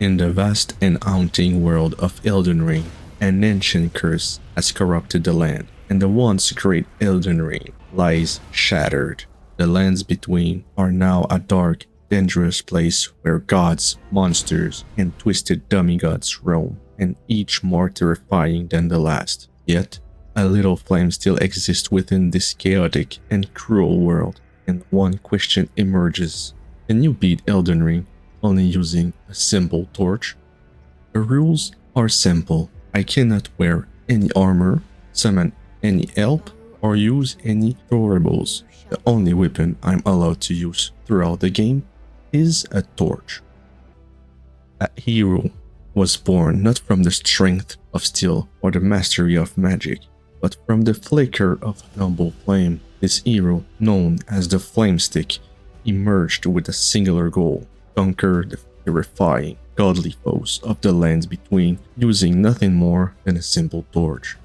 In the vast and haunting world of Elden Ring, an ancient curse has corrupted the land, and the once great Elden Ring lies shattered. The lands between are now a dark, dangerous place where gods, monsters, and twisted demigods roam, and each more terrifying than the last. Yet, a little flame still exists within this chaotic and cruel world, and one question emerges. Can you beat Elden Ring only using a simple torch? The rules are simple. I cannot wear any armor, summon any help, or use any throwables. The only weapon I'm allowed to use throughout the game is a torch. A hero was born not from the strength of steel or the mastery of magic, but from the flicker of a noble flame. This hero, known as the Flame Stick, emerged with a singular goal: conquer the terrifying, godly foes of the lands between using nothing more than a simple torch.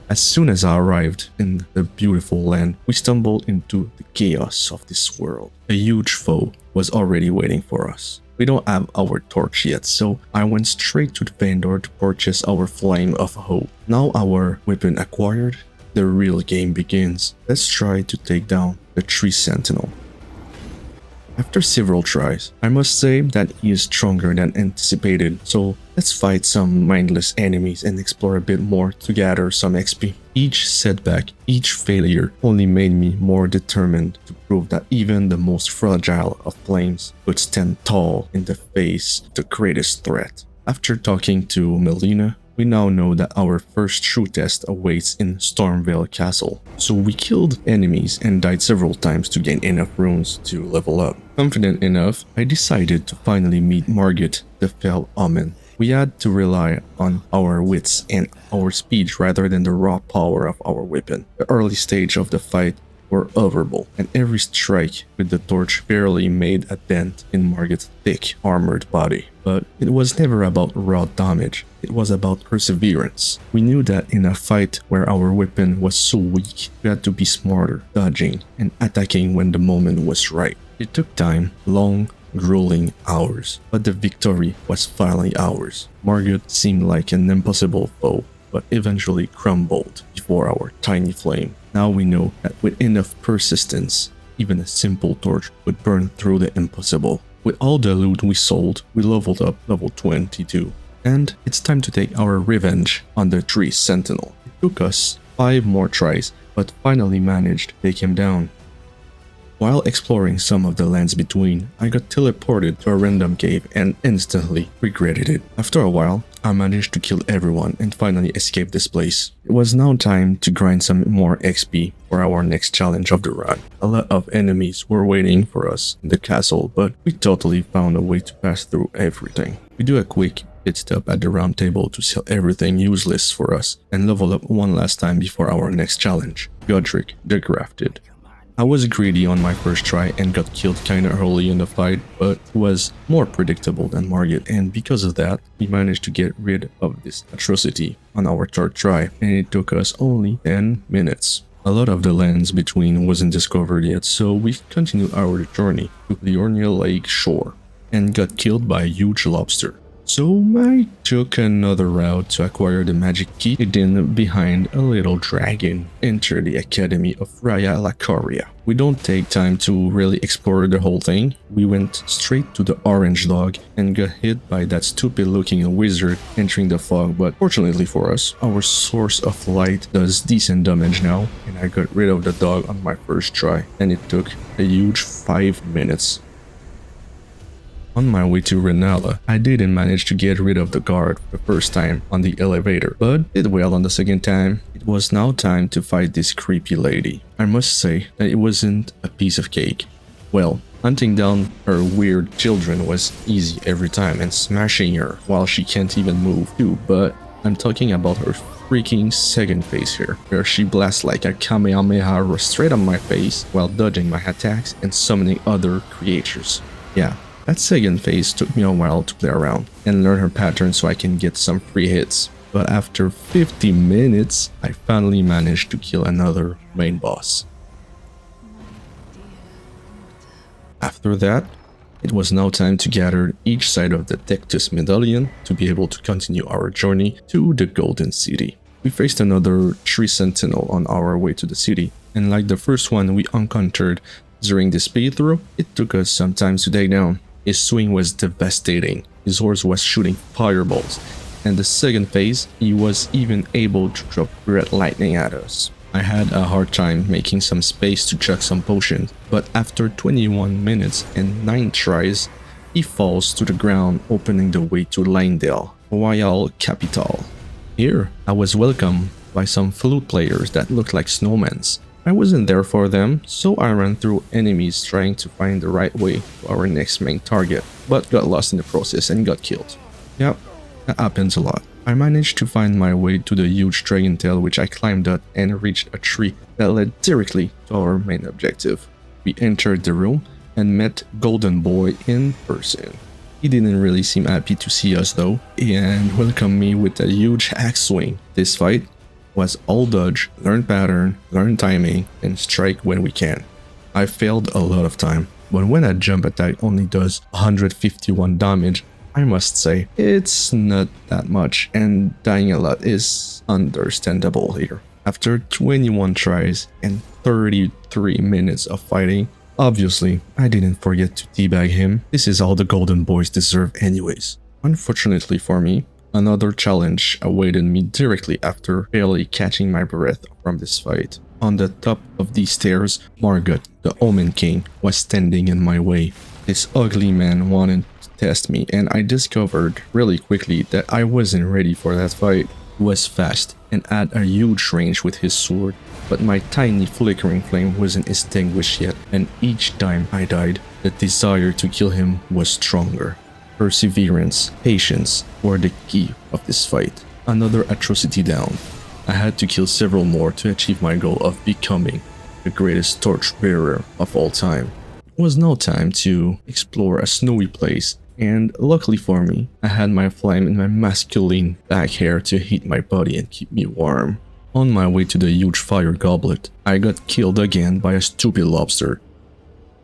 As soon as I arrived in the beautiful land, we stumbled into the chaos of this world. A huge foe was already waiting for us. We don't have our torch yet, so I went straight to the vendor to purchase our Flame of Hope. Now our weapon acquired, the real game begins. Let's try to take down the tree Sentinel. After several tries, I must say that he is stronger than anticipated, so let's fight some mindless enemies and explore a bit more to gather some XP. Each setback, each failure only made me more determined to prove that even the most fragile of flames could stand tall in the face of the greatest threat. After talking to Melina, we now know that our first true test awaits in Stormveil Castle. So we killed enemies and died several times to gain enough runes to level up. Confident enough, I decided to finally meet Margit, the fell Omen. We had to rely on our wits and our speed rather than the raw power of our weapon. The early stage of the fight were horrible, and every strike with the torch barely made a dent in Margit's thick, armored body. But it was never about raw damage, it was about perseverance. We knew that in a fight where our weapon was so weak, we had to be smarter, dodging and attacking when the moment was right. It took time, long, grueling hours, but the victory was finally ours. Margit seemed like an impossible foe, but eventually crumbled before our tiny flame. Now we know that with enough persistence, even a simple torch would burn through the impossible. With all the loot we sold, we leveled up level 22. And it's time to take our revenge on the tree Sentinel. It took us 5 more tries, but finally managed to take him down. While exploring some of the lands between, I got teleported to a random cave and instantly regretted it. After a while, I managed to kill everyone and finally escape this place. It was now time to grind some more XP for our next challenge of the run. A lot of enemies were waiting for us in the castle, but we totally found a way to pass through everything. We do a quick pit stop at the round table to sell everything useless for us and level up one last time before our next challenge, Godrick the Grafted. I was greedy on my first try and got killed kinda early in the fight, but it was more predictable than Margit, and because of that, we managed to get rid of this atrocity on our third try, and it took us only 10 minutes. A lot of the lands between wasn't discovered yet, so we continued our journey to the Ornia Lake shore and got killed by a huge lobster. So I took another route to acquire the magic key hidden behind a little dragon. Enter the Academy of Raya. We don't take time to really explore the whole thing. We went straight to the orange dog and got hit by that stupid looking wizard entering the fog, but fortunately for us, our source of light does decent damage now, and I got rid of the dog on my first try, and it took a huge 5 minutes. On my way to Rennala, I didn't manage to get rid of the guard the first time on the elevator, but did well on the second time. It was now time to fight this creepy lady. I must say that it wasn't a piece of cake. Well, hunting down her weird children was easy every time, and smashing her while she can't even move too, but I'm talking about her freaking second phase here, where she blasts like a Kamehameha straight on my face while dodging my attacks and summoning other creatures. Yeah. That second phase took me a while to play around and learn her pattern so I can get some free hits, but after 50 minutes, I finally managed to kill another main boss. After that, It was now time to gather each side of the Dectus medallion to be able to continue our journey to the Golden City. We faced another tree sentinel on our way to the city, and like the first one we encountered during this playthrough, it took us some time to take down. His swing was devastating, his horse was shooting fireballs, and the second phase, he was even able to drop red lightning at us. I had a hard time making some space to chug some potions, but after 21 minutes and 9 tries, he falls to the ground, opening the way to Lindale, Royal Capital. Here, I was welcomed by some flute players that looked like snowmen. I wasn't there for them, so I ran through enemies trying to find the right way to our next main target, but got lost in the process and got killed. Yep, that happens a lot. I managed to find my way to the huge dragon tail, which I climbed up and reached a tree that led directly to our main objective. We entered the room and met Golden Boy in person. He didn't really seem happy to see us though, and welcomed me with a huge axe swing. This fight was all dodge, learn pattern, learn timing, and strike when we can. I failed a lot of time, but when a jump attack only does 151 damage, I must say, it's not that much, and dying a lot is understandable here. After 21 tries and 33 minutes of fighting, obviously, I didn't forget to teabag him. This is all the Golden Boys deserve anyways. Unfortunately for me, another challenge awaited me directly after barely catching my breath from this fight. On the top of these stairs, Margit, the Omen King, was standing in my way. This ugly man wanted to test me, and I discovered really quickly that I wasn't ready for that fight. He was fast and had a huge range with his sword, but my tiny flickering flame wasn't extinguished yet, and each time I died, the desire to kill him was stronger. Perseverance, patience were the key of this fight. Another atrocity down. I had to kill several more to achieve my goal of becoming the greatest torchbearer of all time. It was now time to explore a snowy place, and luckily for me, I had my flame in my masculine back hair to heat my body and keep me warm. On my way to the huge fire goblet, I got killed again by a stupid lobster.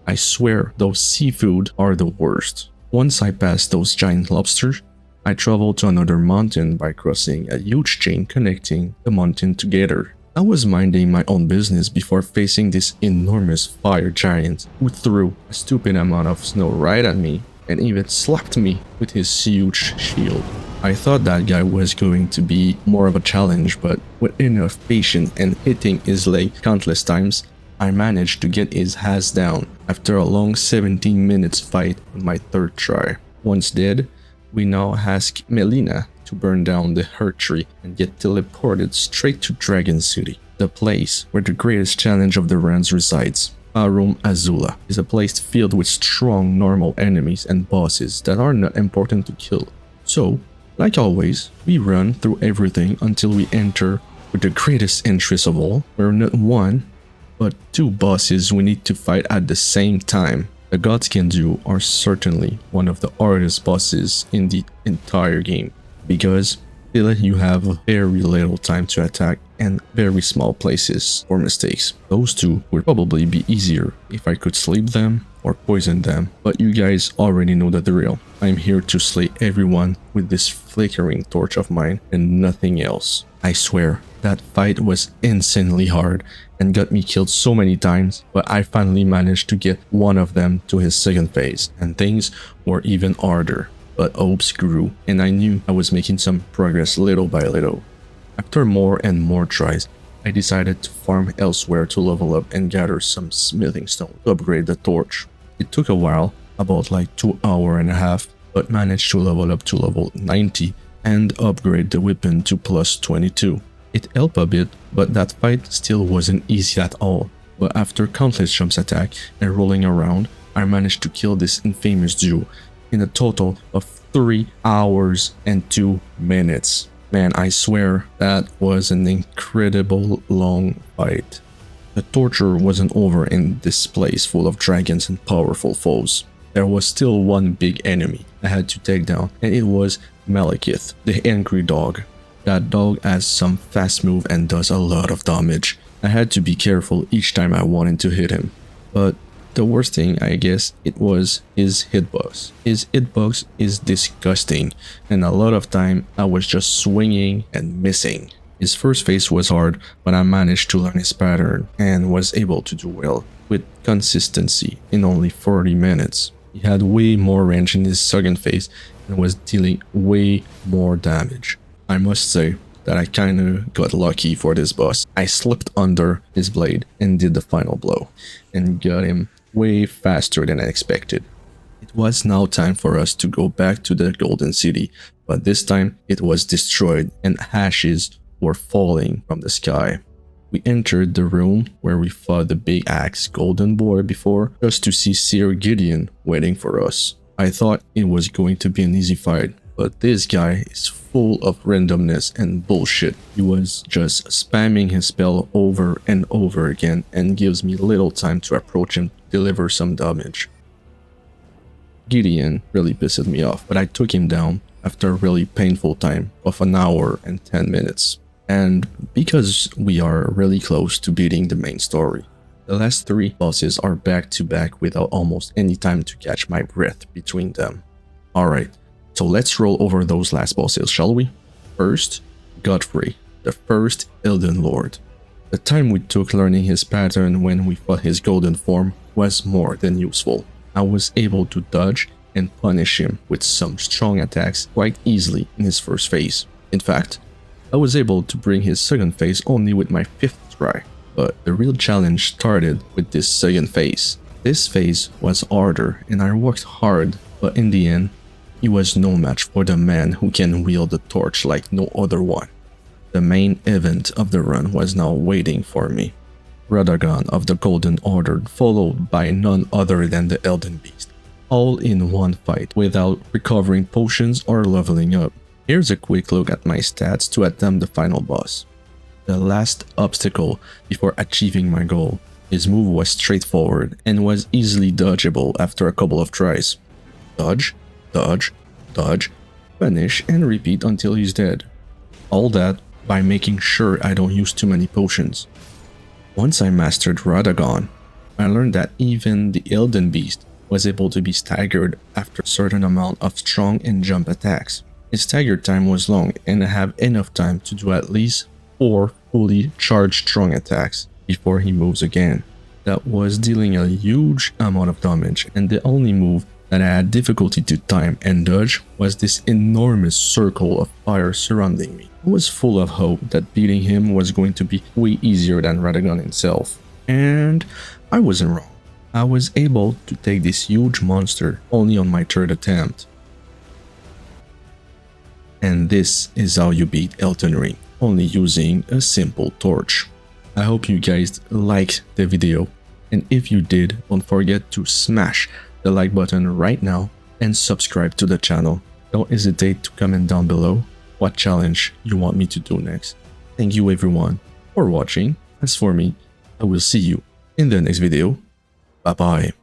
I swear those seafood are the worst. Once I passed those giant lobsters, I traveled to another mountain by crossing a huge chain connecting the mountain together. I was minding my own business before facing this enormous fire giant who threw a stupid amount of snow right at me and even slapped me with his huge shield. I thought that guy was going to be more of a challenge, but with enough patience and hitting his leg countless times, I managed to get his ass down after a long 17 minutes fight on my third try. Once dead, we now ask Melina to burn down the hurt tree and get teleported straight to Dragon City, the place where the greatest challenge of the runs resides. Arum Azula is a place filled with strong normal enemies and bosses that are not important to kill. So, like always, we run through everything until we enter with the greatest interest of all, where not one, but 2 bosses we need to fight at the same time. The Godskin Duo are certainly one of the hardest bosses in the entire game, because they let you have very little time to attack and very small places for mistakes. Those 2 would probably be easier if I could sleep them or poison them, but you guys already know the drill. I'm here to slay everyone with this flickering torch of mine and nothing else. I swear, that fight was insanely hard and got me killed so many times, but I finally managed to get one of them to his second phase, and things were even harder. But hopes grew, and I knew I was making some progress little by little. After more and more tries, I decided to farm elsewhere to level up and gather some smithing stone to upgrade the torch. It took a while, about like 2 hours and a half, but managed to level up to level 90 and upgrade the weapon to plus 22. It helped a bit, but that fight still wasn't easy at all. But after countless jumps attack and rolling around, I managed to kill this infamous duo in a total of 3 hours and 2 minutes. Man, I swear that was an incredible long fight. The torture wasn't over in this place full of dragons and powerful foes. There was still one big enemy I had to take down, and it was Maliketh, the angry dog. That dog has some fast move and does a lot of damage. I had to be careful each time I wanted to hit him. But The worst thing, I guess, it was his hitbox. His hitbox is disgusting, and a lot of time I was just swinging and missing. His first phase was hard, but I managed to learn his pattern and was able to do well with consistency in only 40 minutes. He had way more range in his second phase and was dealing way more damage. I must say that I kinda got lucky for this boss. I slipped under his blade and did the final blow and got him way faster than I expected. It was now time for us to go back to the Golden City, but this time it was destroyed and ashes were falling from the sky. We entered the room where we fought the big axe golden boy before, just to see Sir Gideon waiting for us. I thought it was going to be an easy fight, but this guy is full of randomness and bullshit. He was just spamming his spell over and over again and gives me little time to approach him to deliver some damage. Gideon really pissed me off, but I took him down after a really painful time of an hour and 10 minutes. And because we are really close to beating the main story, the last 3 bosses are back to back without almost any time to catch my breath between them. Alright, so let's roll over those last bosses, shall we? First, Godfrey, the first Elden Lord. The time we took learning his pattern when we fought his golden form was more than useful. I was able to dodge and punish him with some strong attacks quite easily in his first phase. In fact, I was able to bring his second phase only with my 5th try, but the real challenge started with this second phase. This phase was harder and I worked hard, but in the end, he was no match for the man who can wield the torch like no other one. The main event of the run was now waiting for me. Radagon of the Golden Order, followed by none other than the Elden Beast, all in one fight without recovering potions or leveling up. Here's a quick look at my stats to attempt the final boss. The last obstacle before achieving my goal. His move was straightforward and was easily dodgeable after a couple of tries. Dodge, dodge, dodge, punish and repeat until he's dead. All that by making sure I don't use too many potions. Once I mastered Radagon, I learned that even the Elden Beast was able to be staggered after a certain amount of strong and jump attacks. His stagger time was long and I have enough time to do at least 4 fully charged strong attacks before he moves again. That was dealing a huge amount of damage, and the only move that I had difficulty to time and dodge was this enormous circle of fire surrounding me. I was full of hope that beating him was going to be way easier than Radagon himself, and I wasn't wrong. I was able to take this huge monster only on my 3rd attempt. And this is how you beat Elden Ring, only using a simple torch. I hope you guys liked the video, and if you did, don't forget to smash the like button right now and subscribe to the channel. Don't hesitate to comment down below what challenge you want me to do next. Thank you everyone for watching. As for me, I will see you in the next video. Bye bye.